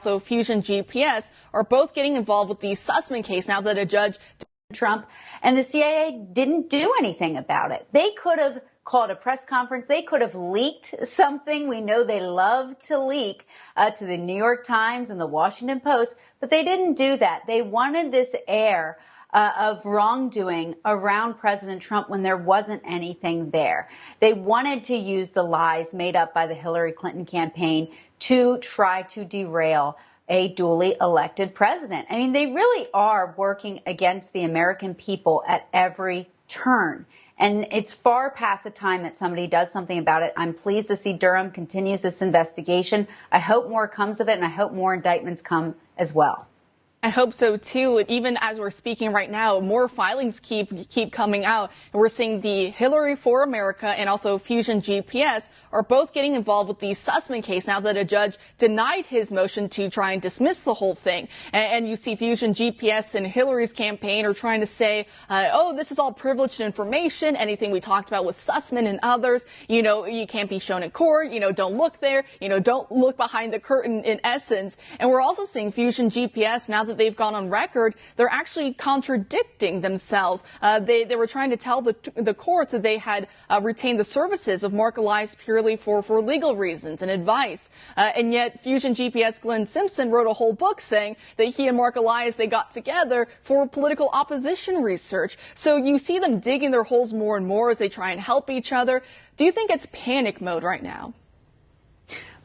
Also, Fusion GPS are both getting involved with the Sussman case now that a judge Trump and the CIA didn't do anything about it. They could have called a press conference. They could have leaked something. We know they love to leak to the New York Times and the Washington Post, but they didn't do that. They wanted this air of wrongdoing around President Trump when there wasn't anything there. They wanted to use the lies made up by the Hillary Clinton campaign to try to derail a duly elected president. I mean, they really are working against the American people at every turn. And it's far past the time that somebody does something about it. I'm pleased to see Durham continues this investigation. I hope more comes of it, and I hope more indictments come as well. I hope so, too. Even as we're speaking right now, more filings keep coming out. And we're seeing the Hillary for America and also Fusion GPS are both getting involved with the Sussman case now that a judge denied his motion to try and dismiss the whole thing. And you see Fusion GPS and Hillary's campaign are trying to say, oh, this is all privileged information. Anything we talked about with Sussman and others, you can't be shown in court. Don't look there. Don't look behind the curtain in essence. And we're also seeing Fusion GPS now that they've gone on record, they're actually contradicting themselves. They were trying to tell the courts that they had retained the services of Mark Elias purely for legal reasons and advice. And yet Fusion GPS Glenn Simpson wrote a whole book saying that he and Mark Elias, they got together for political opposition research. So you see them digging their holes more and more as they try and help each other. Do you think it's panic mode right now?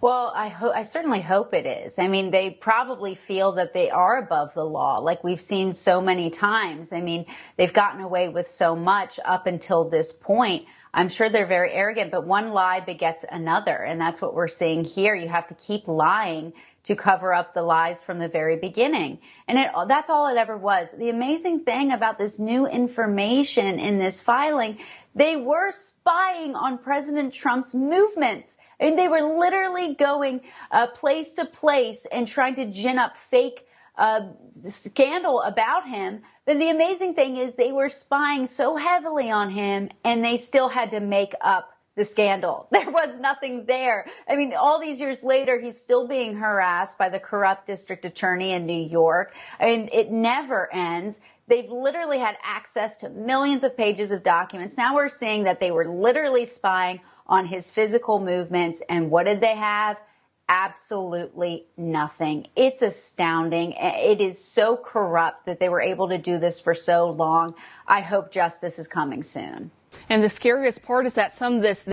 Well, I certainly hope it is. I mean, they probably feel that they are above the law, like we've seen so many times. I mean, they've gotten away with so much up until this point. I'm sure they're very arrogant, but one lie begets another, and that's what we're seeing here. You have to keep lying to cover up the lies from the very beginning. And that's all it ever was. The amazing thing about this new information in this filing, they were spying on President Trump's movements. I mean, they were literally going place to place and trying to gin up fake scandal about him. But the amazing thing is they were spying so heavily on him, and they still had to make up the scandal. There was nothing there. I mean, all these years later, he's still being harassed by the corrupt district attorney in New York. I mean, it never ends. They've literally had access to millions of pages of documents. Now we're seeing that they were literally spying on his physical movements. And what did they have? Absolutely nothing. It's astounding. It is so corrupt that they were able to do this for so long. I hope justice is coming soon. And the scariest part is that some of this